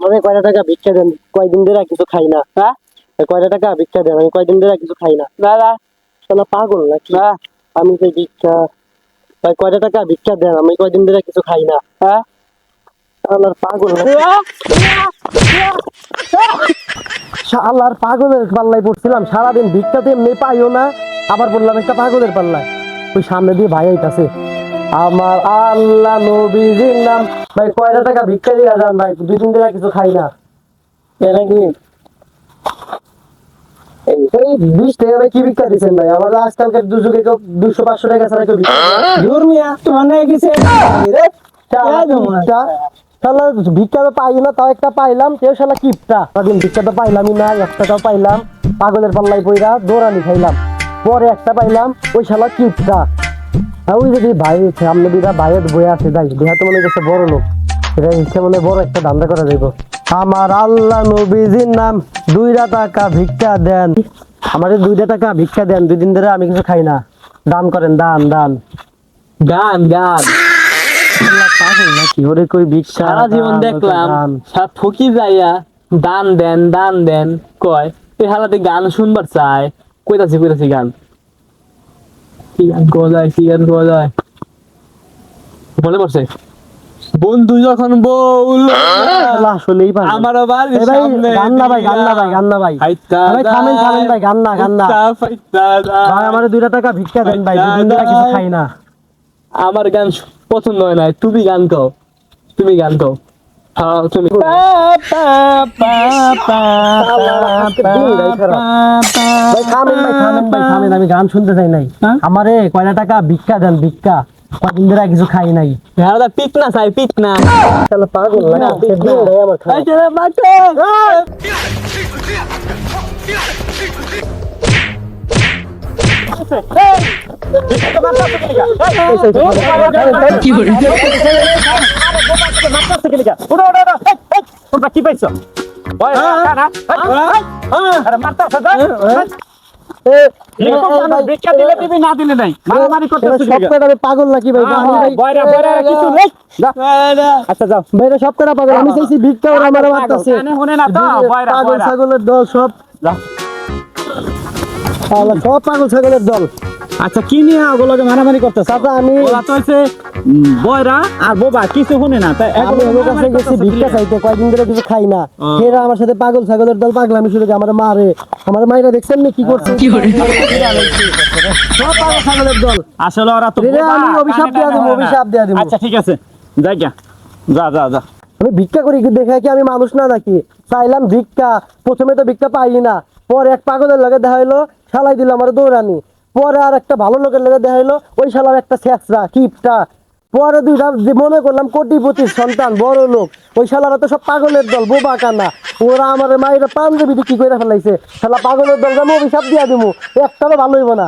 আমাকে কয়টা টাকা ভিক্ষা দেন, কয়দিন ধরে কিছু খাই না। হ্যাঁ, কয়টা টাকা ভিক্ষা দেন, আমি কয়দিন ধরে কিছু খাই না। দাদা শালা পাগল নাকি? আমি তো ভিক্ষা, ভাই কয়টা টাকা ভিক্ষা দেন, আমি কয়দিন ধরে কিছু খাই না। হ্যাঁ, শালার পাগল নাকি? শালার পাগলের পাল্লায় পড়ছিলাম, সারাদিন ভিক্ষা দিয়ে এমনি পাইও না, আবার বললাম একটা পাগলের পাল্লায়। ওই সামনে দিয়ে ভাই আইতাছে, আমার আল্লাহ নবীজির নাম। ভাই কয়টা টাকা ভিক্ষা দিয়ে যান ভাই, 2 দিন ধরে কিছু খাই না। নাকি এই 20 টাকা ভাই কি ভিক্ষা দিচ্ছেন ভাই? আমার আজকালকার দুযুগে কেউ 200-500 টাকা ছাড়া কেউ ভিক্ষা ভিক্ষা তো পাই না, তাও একটা পাইলাম, কেউ শালা কিপটা। সারাদিন ভিক্ষা তো পাইলামই না, 1 টাকাও পাইলাম, পাগলের পাল্লায় পইরা দৌড়ানি খাইলাম, পরে একটা পাইলাম, ওই শালা কিপটা। ওই যদি ভাই সামনে দিদা ভাইয়ের বই আছে, যাই দেহা তো মনে করছে বড় লোক, এটা ইচ্ছে মনে বড় একটা ধান্দা করা যাইব। আমার আল্লাহ নবীজির নাম, 2 টাকা ভিক্ষা দেন, আমাদের 2 টাকা ভিক্ষা দেন, 2 দিন ধরে আমি কিছু খাই না, দান করেন, দান দান গান গান। পাগল নাকি ওরে? কই ভিক্ষা সারা জীবন দেখলাম সব ফকি যাইয়া দান দেন দান দেন কয়, এই হালাতে গান শুনবার চায়, কইতাছি গান, কি গান কোয়া যায়, কি গান কোয়া যায় মনে পড়ছে, বন্ধু যখন বউল আসলেই পাগল। আমার বাড়ির ভাই সামনে গান না ভাই, গান না ভাই, গান না ভাই, ভাই থামেন থামেন ভাই, গান না গান না ভাই, আমার 2 টাকা ভিক্ষা দেন ভাই, 2 দিন ধরে কিছু খাই না। আমার গান পছন্দ হয় না, তুমি গান কও, তুমি গান কও। হ্যাঁ তুমি ভাই থামেন ভাই, থামেন ভাই, থামেন, আমি গান শুনতে চাই নাই। আমারে কয়টা টাকা ভিক্ষা দেন, ভিক্ষা, কয়দিন ধরে কিছু খাই নাই। পিট না চাই, পিট না শালা পাগল নাকি? আমার খাই। কি পাইছো? পাগল নাকি ভাই? আচ্ছা যাও ভাইরা সব কটা পাগল, আমি চাইছি ভিক্ষা, ওরা আমার মারতাছে। পাগল ছাগলের দল সব, সব পাগল ছাগলের দল। আচ্ছা কি নিয়ে ওগুলোকে মারামারি করতেছ? চাচা আমি বয়রা আর বোবা কিছু শুনে না, তাই আমি ওর কাছে গেছি ভিক্ষা চাইতে, কয়দিন ধরে কিছু খাই না, এরা আমার সাথে পাগল ছাগলের দল পাগলামি শুরু করে, আমার মারে, আমার মাইরা দেখছেন না কি করছে? সব পাগল ছাগলের দল। আসলে ওরা তো আমি অভিশাপ দেয়া দেবো, অভিশাপ দেয়া দেবো। আচ্ছা ঠিক আছে, যাই যা যা যা যা। আমি ভিক্ষা করি কি দেখে কি আমি মানুষ না নাকি? চাইলাম ভিক্ষা, প্রথমে তো ভিক্ষা পাইনি না, পরে এক পাগলের লগে দেখা হইলো, শালাই দিল আমার দৌড়ানি, পরে আর একটা ভালো লোকের লগে দেখা হইলো, ওই শালার একটা ছেঁচড়া কিপটা, পরে 2টা মনে করলাম কোটিপতির সন্তান বড় লোক, ওই শালারা তো সব পাগলের দল, বোবা কানা, ওরা আমার মায়ের পাঞ্জাবিতে কি করে ফেলাইছে, শালা পাগলের দল, আমি অভিশাপ দিয়া দিব, একটারও ভালো হইব না।